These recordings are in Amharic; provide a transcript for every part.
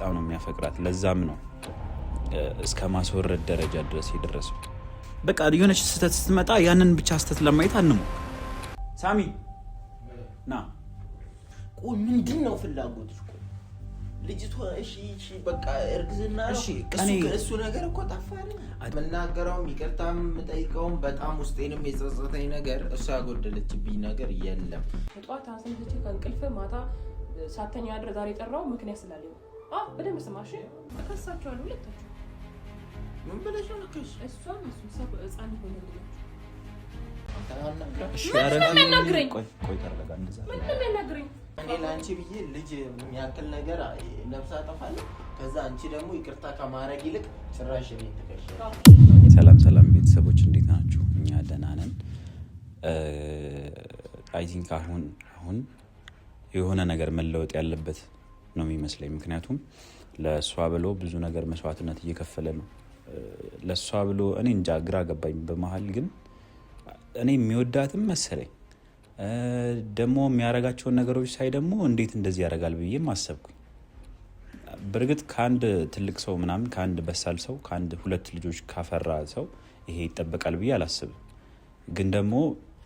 በጣም ነው የሚያፈቅራት ለዛም ነው እስከ ማስወረድ ደረጃ ድረስ ይደረሰው በቃ የሆነች ስተት ስትመጣ ያንን ብቻ ስተት ለማየት አንሞክር ሳሚ ና ቆይ ምንድነው ፍላጎትሽ ቆይ ልጅቷ እሺ በቃ እርግዝና እሱ ነገር እኮ ጠፋኝ መናገራውም ይቅርታም ጠይቀውም በጣም ውስጤንም የጸጸተኝ ነገር እሷ ያጎደለችብኝ ነገር የለም ጧት አንሰንተች ከእንቅልፍ ማታ ሳተኛ ያድር ዛሬ ጠራው ምክንያት ስላለኝ በደንብ ስማሽ ተከሳቸዋል ሁለታችሁ ምን ብለሽ ነው ከሽ እሷም ሰው ህፃን ሆነ እሺ ያረጋኝ ቆይ ተረጋጋ እንደዛ ምንም ያናግረኝ እኔ ላንቺ ብዬ ልጅ የሚያክል ነገር ነፍስ አጠፋለሁ ከዛ አንቺ ደግሞ ይቅርታ ከማረግ ይልቅ ጭራሽ እኔ ተከሽ ሰላም ቤተሰቦች እንዴት ናችሁ እኛ ደህና ነን አይ ቲንክ አሁን የሆነ ነገር መለወጥ ያለበት ነው የሚመስለኝ ምክንያቱም ለሷ ብሎ ብዙ ነገር መስዋዕትነት እየከፈለ ነው ለሷ ብሎ እኔ እንጃ ግራ ገባኝ በመሃል ግን እኔ የሚወዳትም መሰለኝ ደሞ የሚያረጋቸውን ነገሮች ሳይ ደግሞ እንዴት እንደዚህ ያረጋል ብዬ ማሰብኩኝ በርግጥ ካንድ ትልቅ ሰው ምናምን ካንድ በሳል ሰው ካንድ ሁለት ልጆች ካፈራ ሰው ይሄ ይጠበቃል ብዬ አላስብም ግን ደግሞ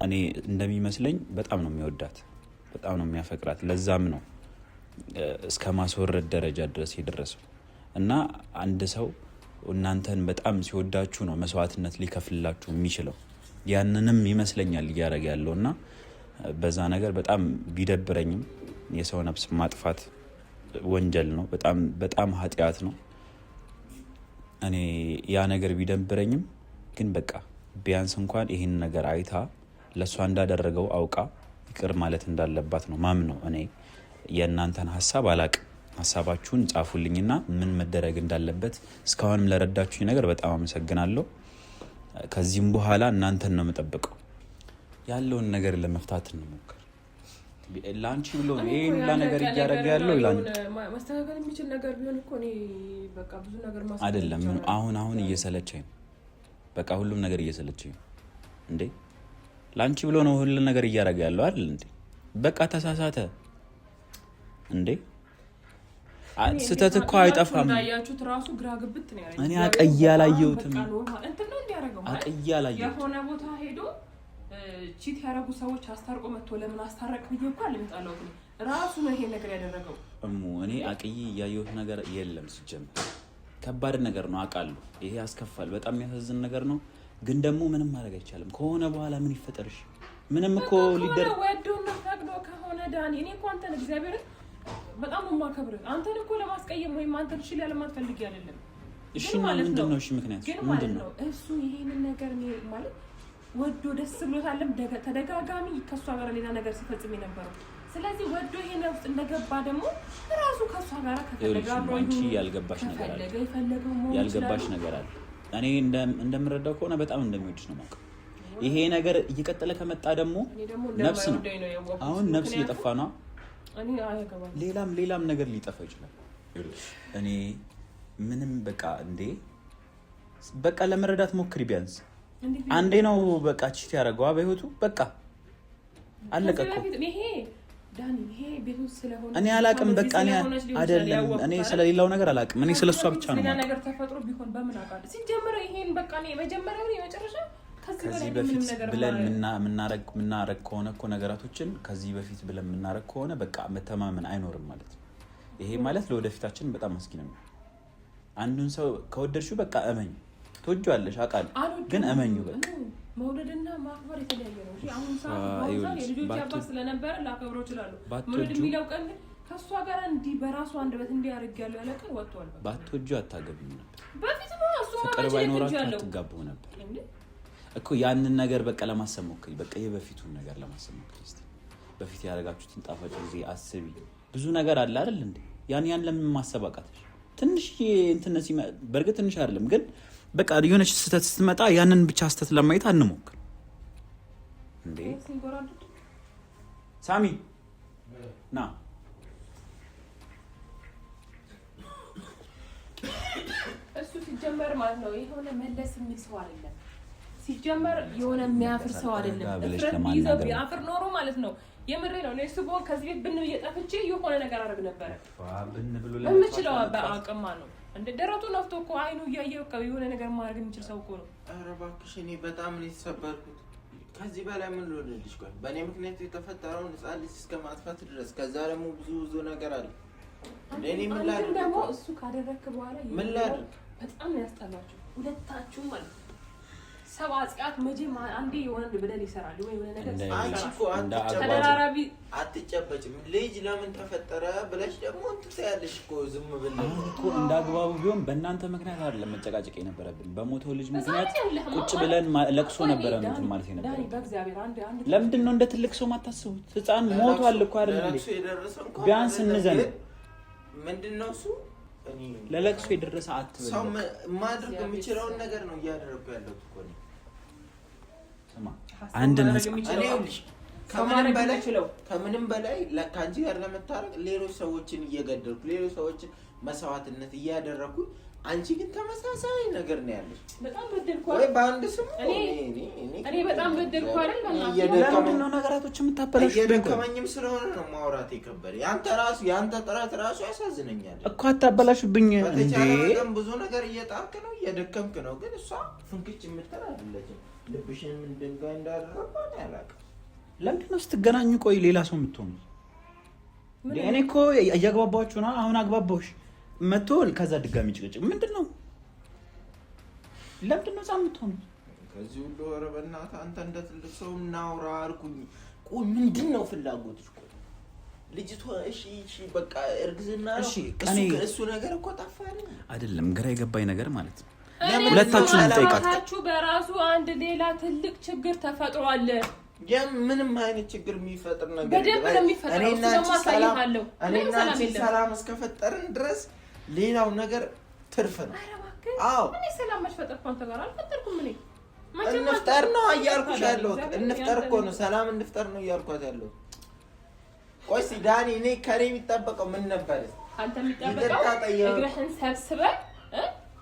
እኔ እንደሚመስለኝ በጣም ነው የሚወዳት በጣም ነው የሚያፈቅራት ለዛም ነው እስከ ማስወረድ ደረጃ ድረስ ይደረሰው እና አንድ ሰው እናንተን በጣም ሲወዳችሁ ነው መስዋዕትነት ሊከፍልላችሁ የሚችለው ያንንም ይመስለኛል ያረጋ ያለውና በዛ ነገር በጣም ቢደብረኝም የሰው ነፍስ ማጥፋት ወንጀል ነው በጣም ኃጢያት ነው እኔ ያ ነገር ቢደብረኝም ግን በቃ ቢያንስ እንኳን ይሄን ነገር አይታ ለሷ እንዳደረገው አውቃ ይቅር ማለት እንዳለባት ነው ማምነው እኔ የእናንተን ሐሳብ አላቅ ሐሳባችሁን ጻፉልኝና ምን መደረግ እንዳለበት እስካሁንም ለረዳችሁኝ ነገር በጣም አመሰግናለሁ ከዚህም በኋላ እናንተን ነው መጠበቀው ያለውን ነገር ለመፍታት እንሞክር ላንቺ ብሎ ይሄን ነገር ያያረጋ ያለው ይላል ማስተካከል የሚችል ነገር ቢሆን እኮ እኔ በቃ ብዙ ነገር ማስተካከል አይደለም አሁን እየሰለቸኝ በቃ ሁሉም ነገር እየሰለቸኝ እንዴ ላንቺ ብሎ ነው ሁሉ ነገር ያያረጋ ያለው አይደል እንዴ በቃ ተሳሳተ እንዴ ስተት እኮ አይጠፋም ያያችሁት ራሱ ግራ ግብት ነው ያለኝ እኔ አቀያላየሁትም እንትን ነው እንዲያረጋው አቀያላየሁት የሆነ ቦታ ሄዶ ቺት ያረጉ ሰዎች አስታርቆ መጥቶ ለምን አስታረቅ ብዬ እኮ አልመጣለው ራሱ ነው ይሄ ነገር ያደረገው እኔ አቀይ ያየሁት ነገር የለም ሲጀምር ከባድ ነገር ነው አቃሉ ይሄ ያስከፋል በጣም የሚያሳዝን ነገር ነው ግን ደግሞ ምንም ማድረግ አይቻልም ከሆነ በኋላ ምን ይፈጠርሽ ምንም እኮ ሊደር ወዶና ፈቅዶ ከሆነ ዳኒ እኔ እኮ አንተን እግዚአብሔር በጣም ማከብር አንተን እኮ ለማስቀየም ወይም አንተን እሺ ለማለት ፈልጌ አይደለም እሺ ምንድነው እሺ ምክንያት ምንድነው እሱ ይሄንን ነገር ማለት ወዶ ደስ ብሎታለም ተደጋጋሚ ከሷ ጋር ሌላ ነገር ሲፈጽም የነበረው ስለዚህ ወዶ ይሄን ውስጥ እንደገባ ደግሞ ራሱ ከሷ ጋር ከተደጋጋሚ አንቺ ያልገባሽ ነገር አለ እኔ እንደምረዳው ከሆነ በጣም እንደሚወድሽ ነው ማለት ይሄ ነገር እየቀጠለ ከመጣ ደግሞ ነፍስ ነው አሁን ነፍስ እየጠፋ ነው እኔ አያገባኝ ሌላም ነገር ሊጠፋ ይችላል እኔ ምንም በቃ እንዴ በቃ ለመረዳት ሞክሪ ቢያንስ አንዴ ነው በቃ ቺት ያረጋው በህይወቱ በቃ አለቀቀ ይሄ ዳኒ ይሄ ቤቱ ስለሆነ እኔ አላቅም በቃ እኔ አይደለም እኔ ስለሌላው ነገር አላቅም እኔ ስለሷ ብቻ ነው ያ ነገር ተፈጥሮ ቢሆን በምን አቃደ ሲጀምር ይሄን በቃ ነው የመጀመሪያው የመጨረሻ ከዚህ በፊት ብለን ምናረግ ከሆነ እኮ ነገራቶችን ከዚህ በፊት ብለን ምናረግ ከሆነ በቃ መተማመን አይኖርም ማለት ነው ይሄ ማለት ለወደፊታችን በጣም አስጊ ነው አንዱን ሰው ከወደድሽው በቃ እመኝ ትወጂዋለሽ አቃል ግን እመኙ በቃ መውደድና ማክበር የተለያየ ነው እሺ አሁን ሰዓት ልጆች ያባስ ስለነበረ ላከብረው ይችላል መውደድ የሚለው ቀን ከሷ ጋር እንዲ በራሱ አንደበት እንዲ ያርግ ያለው ያለቀን ወጥቷል ባትወጂው አታገቢም ነበር በፊት ነው እሱ ፍቅር ባይኖራችሁ አትጋቡ ነበር እኮ ያንን ነገር በቃ ለማሰሞከኝ በቃ የበፊቱን ነገር ለማሰሞከኝ እስቲ በፊት ያረጋችሁትን ጣፋጭ ጊዜ አስቢ ብዙ ነገር አለ አይደል እንዴ ያን ለምን ማሰባቃተሽ ትንሽ እንትነሲ በርግጥ ትንሽ አይደለም ግን በቃ የሆነች ስተት ስትመጣ ያንን ብቻ ስተት ለማየት አንሞክር እንዴ ሳሚ ና እሱ ሲጀመር ማለት ነው የሆነ መለስ የሚል ሰው አይደለም ሲጀመር የሆነ የሚያፍር ሰው አይደለም እፍረት ይዘው ቢያፍር ኖሮ ማለት ነው የምሬ ነው። እኔ ስቦን ከዚህ ቤት ብን እየጠፍቼ የሆነ ነገር አደረግ ነበር። ብን ብሎ ለምችለው አቅማ ነው እንደ ደረቱ ነፍቶ እኮ አይኑ እያየው የሆነ ነገር ማድረግ የሚችል ሰው እኮ ነው። ኧረ እባክሽ እኔ በጣም ነው የተሰበርኩት። ከዚህ በላይ ምን ልሆንልሽ? ቆይ በእኔ ምክንያት የተፈጠረውን ሕፃን ልጅ እስከ ማጥፋት ድረስ ከዛ ደግሞ ብዙ ነገር አለ። እኔ ምን ላድርግ ደግሞ እሱ ካደረክ በኋላ ምን ላድርግ? በጣም ነው ያስጠላችሁ ሁለታችሁ ማለት ነው። ሰው አጽያት መቼም አንዴ የሆነ በደል ይሰራል ወይ የሆነ ነገር አንቺ እኮ ተደራራቢ አትጨበጭም። ልጅ ለምን ተፈጠረ ብለሽ ደግሞ ትያለሽ እኮ ዝም ብለሽ እኮ እንዳግባቡ ቢሆን በእናንተ ምክንያት አይደለም መጨቃጨቅ የነበረብን። በሞተው ልጅ ምክንያት ቁጭ ብለን ለቅሶ ነበረ ማለት የነበረ። ለምንድን ነው እንደ ትልቅ ሰው ማታስቡት? ሕፃን ሞቷል እኮ አይደል? ቢያንስ እንዘን። ምንድነው እሱ ለለቅሶ የደረሰ አትበል። ሰው ማድረግ የሚችለውን ነገር ነው እያደረኩ ያለሁት እኮ ነው። አንድ ነው ከምንም በላይ ለካንጂ ጋር ለመታረቅ ሌሎች ሰዎችን እየገደልኩ ሌሎች ሰዎችን መስዋዕትነት እያደረኩ አንቺ ግን ተመሳሳይ ነገር ነው ያለሽ። በጣም በደልኩ ወይ በአንድ ስም እኔ በጣም በደልኩ አይደል? ለምን ነው ነገራቶች የምታበላሹ? እየደከመኝም ስለሆነ ነው ማውራት የከበደ። ያንተ ጥረት ራሱ ያሳዝነኛል እኮ አታበላሹብኝ እንዴ። በተቻለ ብዙ ነገር እየጣርክ ነው እየደከምክ ነው፣ ግን እሷ ፍንክች የምትል አይደለችም። ልብሽን ምን ድንጋይ እንዳደረገው ያላውቅም። ለምንድን ነው ስትገናኙ ቆይ ሌላ ሰው የምትሆኑ? እኔ እኮ እያግባባችሁ ነው። አሁን አግባባሁሽ መቶ ከዛ ድጋሚ ጭቅጭቅ ምንድነው? ለምንድነው ዛም የምትሆኑ? ከዚህ ሁሉ ኧረ በእናትህ አንተ እንደ ትልቅ ሰው እናውራ አልኩኝ። ቆይ ምንድነው ፍላጎትሽ? ቆይ ልጅቷ እሺ በቃ እርግዝና ነው እሱ ነገር እኮ ጠፋኝ አይደለም። ግራ የገባኝ ነገር ማለት ነው ሁለታችሁም ጠይቃችሁ በራሱ አንድ ሌላ ትልቅ ችግር ተፈጥሯል። ምንም አይነት ችግር የሚፈጥር ነገር በደንብ ነው የሚፈጥረው። እኔና አንቺ ሰላም እስከፈጠርን ድረስ ሌላው ነገር ትርፍ ነው። አዎ እኔ ሰላም ማሽፈጠር አንተ ጋር አልፈጠርኩም። እኔ እንፍጠር ነው እያልኩሽ ያለሁት። እንፍጠር እኮ ነው ሰላም እንፍጠር ነው እያልኳት ያለሁት። ቆይ ዳኒ እኔ ከኔ የሚጠበቀው ምን ነበር? አንተ የሚጠበቀው እግርህን ሰብስበህ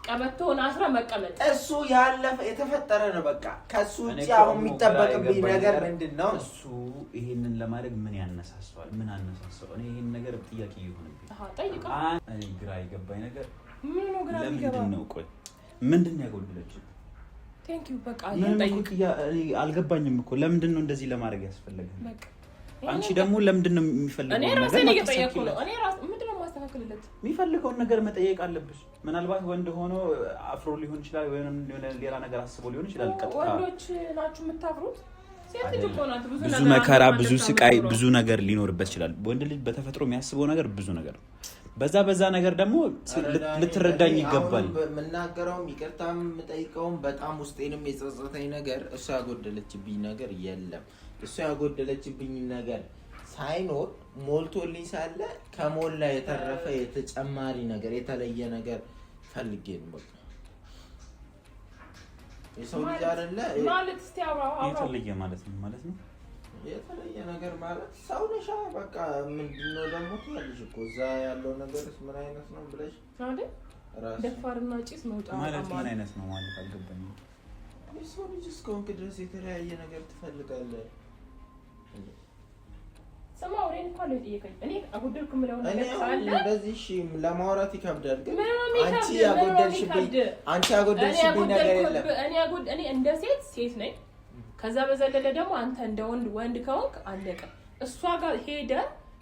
ቀበቶውን አስራ መቀመጥ። እሱ ያለፈ የተፈጠረ ነው በቃ። ከሱ ውጪ አሁን የሚጠበቅብኝ ነገር ምንድነው? እሱ ይሄንን ለማድረግ ምን ያነሳሳዋል? ምን አነሳሳው? እኔ ይሄን ነገር ጥያቄ ይሆንብኝ። ጠይቀው። እኔ ግራ የገባኝ ነገር ምን ነው? ግራ ይገባ ምንድነው? ቆይ ምንድነው ያጎደለችው? ቴንክ ዩ በቃ ጠይቅ። አልገባኝም እኮ ለምንድነው እንደዚህ ለማድረግ ያስፈልጋል? በቃ አንቺ ደግሞ ለምንድነው የሚፈልገው ነገር? እኔ ራሴን እየጠየቅኩ ነው። እኔ ራሴ ምንድነው ማስተካከልለት? የሚፈልገውን ነገር መጠየቅ አለብሽ። ምናልባት ወንድ ሆኖ አፍሮ ሊሆን ይችላል ወይ ሌላ ነገር አስቦ ሊሆን ይችላል። ቀጥታ ወንዶች ናችሁ የምታፍሩት? ሴት ልጅ እኮ ናት። ብዙ መከራ፣ ብዙ ስቃይ፣ ብዙ ነገር ሊኖርበት ይችላል። ወንድ ልጅ በተፈጥሮ የሚያስበው ነገር ብዙ ነገር ነው። በዛ ነገር ደግሞ ልትረዳኝ ይገባል። የምናገረውም ይቅርታም የምጠይቀውም በጣም ውስጤንም የጸጸተኝ ነገር እሷ ያጎደለችብኝ ነገር የለም። እሷ ያጎደለችብኝ ነገር ሳይኖር ሞልቶልኝ ሳለ ከሞላ የተረፈ የተጨማሪ ነገር የተለየ ነገር ፈልጌ ነው። በቃ የሰው ልጅ አይደለ ማለት እስቲ አውራው የተለየ ማለት ነው የተለየ ነገር ማለት ሰው ነሽ። በቃ ምንድነው ደግሞ ትያለሽ እኮ እዛ ያለው ነገርስ ምን አይነት ነው ብለሽ አይደል? ደፋርና ጭስ መውጣ ማለት ምን አይነት ነው ማለት አልገባኝም። የሰው ልጅ እስከሆንክ ድረስ የተለያየ ነገር ትፈልጋለህ። ሰማው እኔን እንኳን ለጠየቀኝ እኔ አጎደልኩ ምለው ነገር ካለ እንደዚህ እሺ ለማውራት ይከብዳል። ግን አንቺ ያጎደልሽብኝ ነገር የለም። እኔ እንደ ሴት ነኝ። ከዛ በዘለለ ደግሞ አንተ እንደ ወንድ ከሆንክ አለቀ። እሷ ጋር ሄደ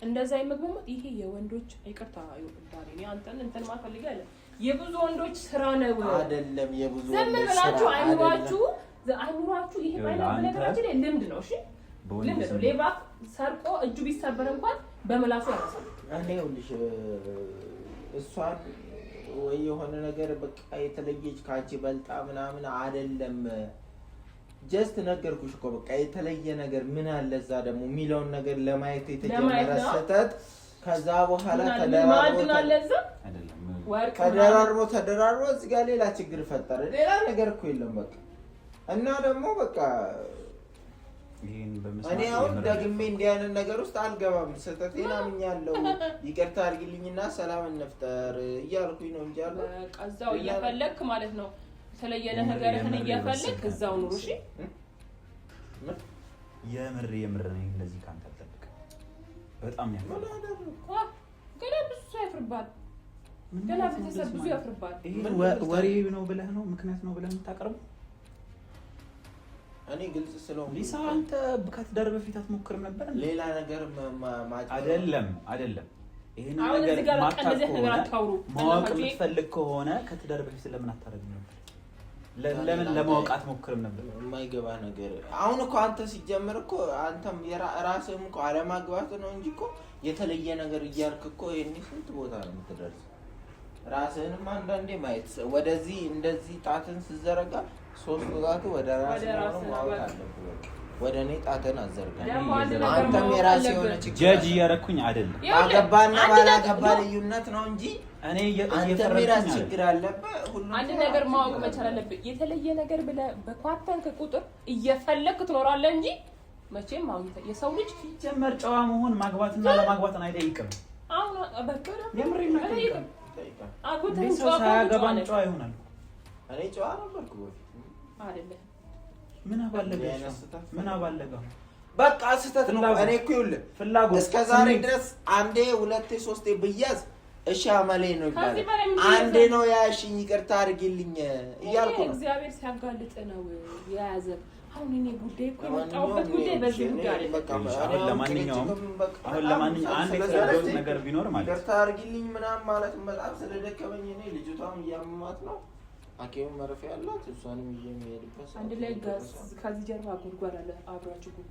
እንደዛ ይመግባማት። ይሄ የወንዶች ይቅርታ ይወጣል። እኔ አንተን እንትን ማፈልግ አለ የብዙ ወንዶች ስራ ነው አይደለም? የብዙ ወንዶች ስራ አይኑራችሁ ይሄ ማለት ነገራችን ልምድ ነው። እሺ ልምድ ነው። ሌባ ሰርቆ እጁ ቢሰበር እንኳን በመላሱ ያረሳል። እኔ ልጅ እሷን ወይ የሆነ ነገር በቃ የተለየች ካንቺ በልጣ ምናምን አይደለም። ጀስት ነገርኩሽ እኮ በቃ የተለየ ነገር ምን አለ እዛ ደግሞ የሚለውን ነገር ለማየት የተጀመረ ስህተት ከዛ በኋላ ተደራርቦ እዚህ ጋር ሌላ ችግር ፈጠረ። ሌላ ነገር እኮ የለም በቃ። እና ደግሞ በቃ እኔ አሁን ደግሜ እንዲህ አይነት ነገር ውስጥ አልገባም። ስህተቴን አምኛለሁ። ይቅርታ አድርጊልኝና ሰላም እንፍጠር እያልኩኝ ነው እንጂ አለ ቀዛው እየፈለክ ማለት ነው። የተለየ ነገርህን እየፈለክ እዛው ኑሩ። እሺ የምር ነኝ እንደዚህ ካንተ አልጠብቅም። በጣም ገና ብዙ ሰው ያፍርባል። ገና ቤተሰብ ብዙ ያፍርባል። ይሄን ወሬ ነው ብለህ ነው ምክንያት ነው ብለህ የምታቀርበው? እኔ ግልጽ ስለሆነ ሊሳ አንተ ከትዳር በፊት አትሞክርም ነበር? ሌላ ነገር አይደለም ይሄን ነገር ማወቅ የምትፈልግ ከሆነ ከትዳር በፊት ለምን አታረግም ነበር? ለምን ለማወቅ አትሞክርም ነበር? የማይገባ ነገር አሁን እኮ አንተ ሲጀምር እኮ አንተም ራስህም እኮ አለማግባት ነው እንጂ እኮ የተለየ ነገር እያልክ እኮ ይሄን ስንት ቦታ ነው የምትደርሰው? ራስህንም አንዳንዴ ማየት ወደዚህ እንደዚህ ጣትን ስዘረጋ ሶስት ጣቱ ወደ ራስህ ነው ማወቅ አለብህ። ወደ እኔ ጣትን አዘርጋ። አንተም የራስህ የሆነ ችግር ጀጅ እያደረኩኝ አይደለም። አገባና ባላገባ ልዩነት ነው እንጂ እኔ አንተም የራስህ ችግር አለብህ። አንድ ነገር ማወቅ መቻል አለብህ። የተለየ ነገር ብለህ በኳተንክ ቁጥር እየፈለክ ትኖራለህ እንጂ መቼም አሁን የሰው ልጅ ሲጀመር ጨዋ መሆን ማግባትና ለማግባትን አይጠይቅም። አሁን በቃ የምሬን ነው። አጎተን ጨዋ ሳያገባን ጨዋ ይሆናል። እኔ ጨዋ ነበርኩ በፊት አይደለም። ምን አባለገ? በቃ ስህተት ነው። እኔ እኮ ይኸውልህ ፍላጎት እስከ ዛሬ ድረስ አንዴ ሁለቴ ሶስቴ ብያዝ እሺ አመሌ ነው ይባላል። አንዴ ነው ያሽኝ ይቅርታ አድርጊልኝ እያልኩ ነው። እግዚአብሔር ሲያጋልጥ ነው የያዘ። አሁን እኔ ጉዳይ እኮ የመጣሁበት ጉዳይ በዚህ ጉዳይ አሁን ለማንኛውም አንድ የተረዳሁት ነገር ቢኖር ማለት ይቅርታ አድርጊልኝ ምናምን ማለት በጣም ስለደከመኝ እኔ ልጅቷም እያመማት ነው። አኬም መርፌ ያላት እሷንም የሚሄድበት አንድ ላይ ጋዝ ከዚህ ጀርባ ጉድጓድ አለ አብራችሁ ጉድ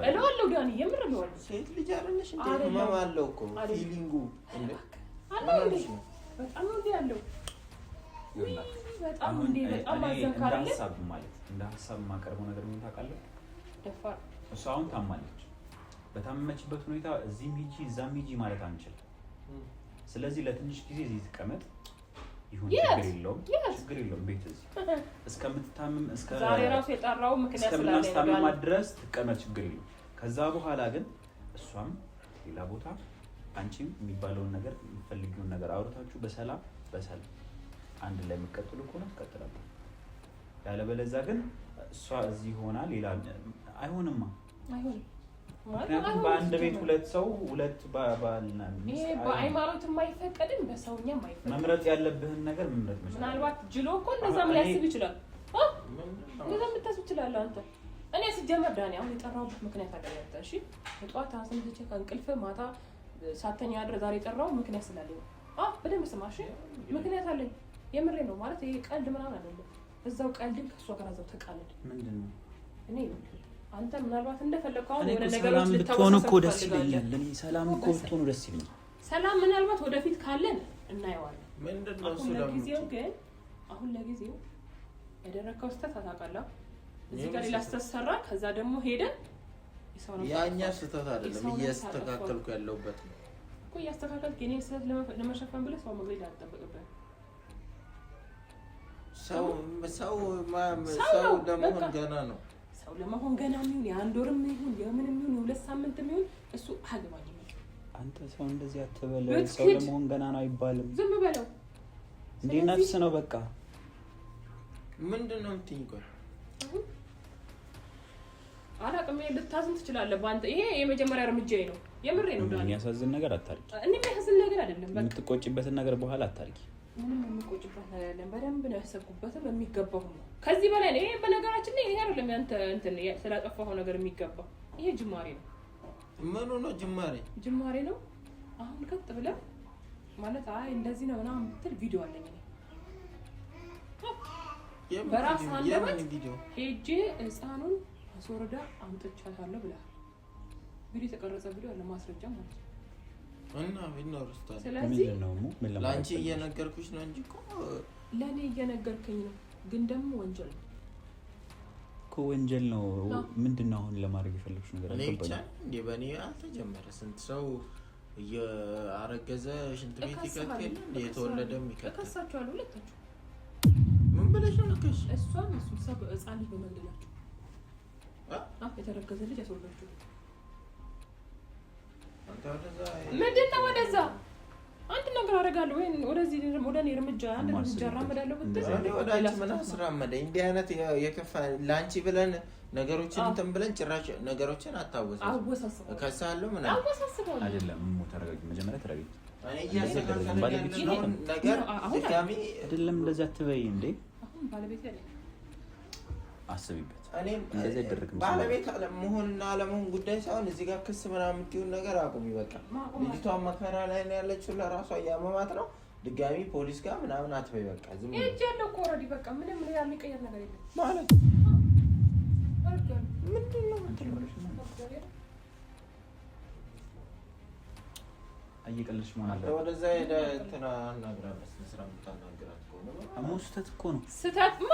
እለዋለሁ ዳኒ የምር ነው። ሴት ልጅ አይደለሽ እንዴ? ህመም አለው እኮ ፊሊንጉ እንዴ በጣም እንዴ ያለው በጣም እንዴ በጣም አዘንካለ ማለት እንደ ሐሳብ ማቀርበው ነገር ምን ታውቃለህ? ደፋር እሷ አሁን ታማለች። በታመመችበት ሁኔታ እዚህም ሂጂ እዛም ሂጂ ማለት አንችልም። ስለዚህ ለትንሽ ጊዜ እዚህ ተቀመጥ ይሁን ችግር የለውም ቤት እዚህ እስከምትታመም ዛሬ ራሱ የጠራው ምክንያት ስላለኝ ነው ድረስ ተቀመጥ ችግር የለውም። ከዛ በኋላ ግን እሷም ሌላ ቦታ አንቺም የሚባለውን ነገር የምትፈልጊውን ነገር አውርታችሁ በሰላም አንድ ላይ የምትቀጥሉ ከሆነ ትቀጥላላችሁ። ያለበለዚያ ግን እሷ እዚህ ሆና ሌላ አይሆንማ። ምክንያቱም በአንድ ቤት ሁለት ባልና ሚስት ይሄ በሃይማኖት የማይፈቀድም በሰውኛ የማይፈቀድ መምረጥ ያለብህን ነገር መምረጥ መቻል። ምናልባት ጅሎ እኮ እንደዛም ሊያስብ ይችላል። እንደዛም ልታስብ ይችላል። አንተ እኔ ሲጀመር ዳኒ አሁን የጠራሁበት ምክንያት አደረገ። እሺ በጧት አስነስቼ ከእንቅልፍ ማታ ሳተኛ አድረ ዛሬ የጠራው ምክንያት ስላለኝ በደንብ ስማሽ ምክንያት አለኝ። የምሬ ነው ማለት ይሄ ቀልድ ምናምን አይደለም። እዛው ቀልድን ከሷ ጋር እዛው ተቃለድ ምንድነው እኔ አንተ ምናልባት እንደፈለከው አሁን ወደ ነገሮች ልታወሰ እኮ ደስ ይለኛል። እኔ ሰላም እኮ ብትሆኑ ደስ ይለኛል። ሰላም ምናልባት ወደፊት ካለን እናየዋለን። ምንድነው አሁን ለጊዜው ያደረከው ስህተት ታውቃለህ። እዚህ ጋር ላስተሰራ ከዛ ደግሞ ሄደ ያኛ ስህተት አይደለም እያስተካከልኩ ያለውበት ነው እኮ እያስተካከልክ የኔን ስህተት ለመሸፈን ብለህ ሰው መግደል አትጠብቅብህ። ሰው ለመሆን ገና ነው። ሰው ለመሆን ገና የሚሆን የአንድ ወርም ይሁን የምንም ይሁን የሁለት ሳምንትም ይሁን እሱ አግባኝ። አንተ ሰው እንደዚህ አትበል። ሰው ለመሆን ገና ነው አይባልም። ዝም በለው እንዴ ነፍስ ነው በቃ። ምንድነው የምትይኝ? አላቅም ልታዝን ትችላለህ በአንተ። ይሄ የመጀመሪያ እርምጃዬ ነው። የምሬ ነው ዳኒ። የሚያሳዝን ነገር አታርጊ። እኔ የሚያሳዝን ነገር አይደለም። በቃ የምትቆጭበትን ነገር በኋላ አታርጊ። ምንም የምቆጭበት ነገር አይደለም። በደንብ ነው ያሰብኩበትም የሚገባው ነው። ከዚህ በላይ ነው። ይሄ በነገራችን ላይ ይሄ አይደለም ያንተ እንትን ስላጠፋኸው ነገር የሚገባው። ይሄ ጅማሬ ነው። ምኑ ነው ጅማሬ ነው። አሁን ከጥ ብለህ ማለት እንደዚህ ነው ምናምን የምትል ቪዲዮ አለኝ እኔ በራስ አንደበት ሄጄ ህፃኑን አስወርዳ አምጥቻታለሁ ብለሃል። ቪዲዮ የተቀረጸ ቪዲዮ አለ ማስረጃ ማለት ነው። እና ቢኖርስታ ስለዚህ ላንቺ እየነገርኩሽ ነው እንጂ እኮ ለኔ እየነገርከኝ ነው። ግን ደግሞ ወንጀል ነው እኮ ወንጀል ነው። ምንድነው አሁን ለማድረግ የፈለግሽ ነገር አልገባኝም። እንዴ በኔ አልተጀመረ ስንት ሰው እያረገዘ ሽንት ቤት ይከተል እንዴ የተወለደም ይከተል ከሳቸዋለሁ ሁለታችሁ ምን ብለሽ ነው ልከሽ እሷን እሱ ሰብ ህፃን ልጅ በመንገላችሁ የተረገዘ ልጅ ያስወርዳችሁ። ምንድነው ወደዛ አንድ ነገር አደርጋለሁ ወይ ወደዚህ ወደ እኔ እርምጃ እራመዳለሁ ብትል ወደ አንቺ ምን አስራመደኝ? እንዲህ አይነት የከፋ ላንቺ ብለን ነገሮችን እንትን ብለን ጭራሽ ነገሮችን አታወሳስበው። ከሳለው ምን አይደለም ተረጋጊ፣ መጀመሪያ ተረጋጊ። እኔ እያሰጋጋኝ ነገር ድጋሚ አይደለም እንደዛ አትበይ እንዴ። አሁን ባለቤት ያለ አስቢበት። እኔም እንደዛ ይደረግም ባለቤት መሆንና አለመሆን ጉዳይ ሳይሆን እዚህ ጋር ክስ ምናምን የምትይውን ነገር አቁሚ በቃ። ልጅቷ መከራ ላይ ነው ያለችው፣ ለራሷ እያመማት ነው። ድጋሚ ፖሊስ ጋር ምናምን አትበይ በቃ። ዝም ብለሽ ያለው እኮ ኦልሬዲ በቃ ምንም ሌላ የሚቀየር ነገር የለም ማለት ምንድን ነው አይቀልሽ መሆን አለ። ወደዛ ሄደ እንትና አናግራለች ስራ የምታናግራት ከሆነ አሞ ስህተት እኮ ነው። ስህተት ማ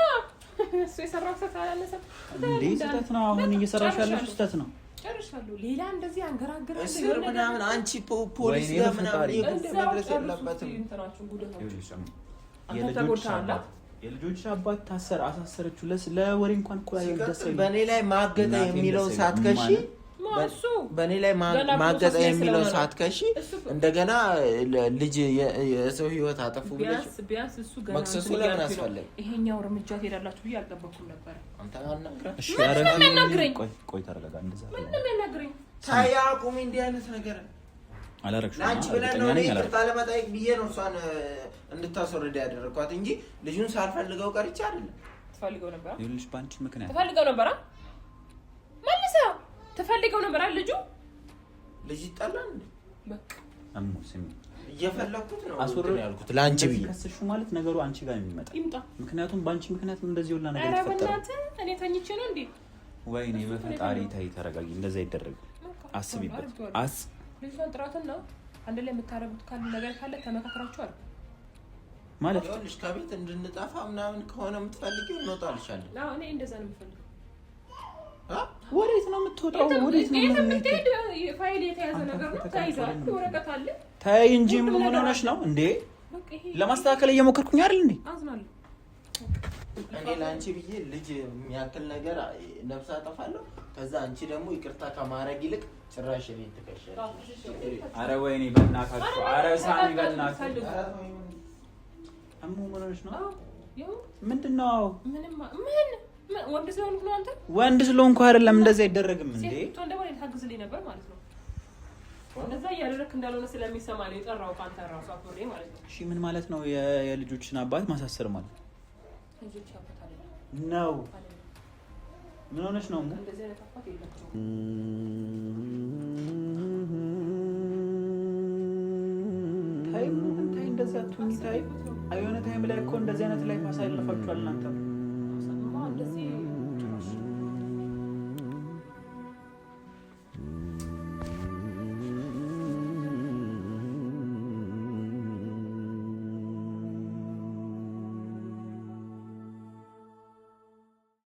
እሱ የሰራው ስህተት አላለሰም እንዴ? ስህተት ነው። አሁን እየሰራሽ ያለሽው ስህተት ነው። ጨርሻለሁ። ሌላ እንደዚህ አንገራገረ እስር ምናምን አንቺ ፖሊስ ጋር ምናምን መድረስ የለበትም። የልጆች አባት ታሰር አሳሰረችው ለወሬ እንኳን እኮ አይደሰም። በእኔ ላይ ማገጠ የሚለው ሳትከሺ በእኔ ላይ ማገጠ የሚለው ሳትከሺ እንደገና ልጅ የሰው ህይወት አጠፉ ብለሽ ቢያንስ እሱ ገና መክሰሱ ለምን አስፈለገ? ይሄኛው እርምጃ ትሄዳላችሁ ብዬ አልጠበኩም ነበር። አንተ አናግረህ እሺ ያረጋግኝ። ቆይ ተረጋጋ። እንደዛ ምንም ያናግረኝ ታያቁም እንዲህ አይነት ነገር አላረግሽም። አንቺ ብለን ነው ይቅርታ ለመጠየቅ ብዬ ነው እሷን እንድታስወርድ ያደረኳት እንጂ ልጁን ሳልፈልገው ቀርቼ አይደለም። ትፈልገው ነበር ይኸውልሽ፣ ባንቺ ምክንያት ትፈልገው ነበር መልሰው ትፈልገው ነበር ልጁ ልጅ ይጣላል እንዴ? በቃ አሙ ስሚ፣ እየፈለኩት ነው አስወርድ ያልኩት ለአንቺ ብዬ ከስሹ ማለት ነገሩ አንቺ ጋር የሚመጣ ይምጣ። ምክንያቱም ባንቺ ምክንያት እንደዚህ ሁላ ነገር ይፈጠራል። ይፈጠራል። እኔ ተኝቼ ነው እንዴ? ወይኔ በፈጣሪ ታይ፣ ተረጋጊ። እንደዛ ይደረግ አስቢበት። ልጅቷን ጥራትና አንድ ላይ የምታረጉት ካለ ነገር ካለ ተመካከራችሁ አይደል ማለት ይኸውልሽ፣ ከቤት እንድንጠፋ ምናምን ከሆነ የምትፈልጊው እንወጣልሻለን። አዎ እኔ እንደዛ ነው የምፈልገው። ወዴት ነው የምትወጣው? ወዴት ነው የምትሄድ? ፋይል የተያዘ ነገር ነው። ታይዟል፣ ወረቀት አለ። ታይ እንጂ ምን ሆነሽ ነው እንዴ? ለማስተካከል እየሞከርኩኝ አይደል እንዴ? አዝናለሁ። እኔ ለአንቺ ብዬ ልጅ የሚያክል ነገር ነፍስ አጠፋለሁ። ከዛ አንቺ ደግሞ ይቅርታ ከማድረግ ይልቅ ጭራሽ እኔን ትከሻለሽ። ኧረ ወይኔ በእናታችሁ! ኧረ ሳሚ በእናትህ! አሙ ምን ሆነሽ ነው? ምንድን ነው? ምን ወንድ ስለሆንኩ ነው? አንተ ወንድ ስለሆንኩ አይደለም። እንደዛ አይደረግም እንዴ? ሴት ወንድ ወንድ ታግዝልኝ ነበር ማለት ነው። እንደዛ እያደረክ እንዳልሆነ ስለሚሰማ ነው የጠራው ካንተ ራሱ አፍሬ ማለት ነው። እሺ ምን ማለት ነው? የልጆችን አባት ማሳሰር ማለት ልጆች አባት አይደለም ነው? ምን ሆነሽ ነው? እንደዚህ አይነት አባት የለችም። ታይ እንደዛ አትሁኝ። ታይ አይሆነ ታይም ላይ እኮ እንደዚህ አይነት ላይ ማሳለፋችኋል እናንተ። እንደዚህ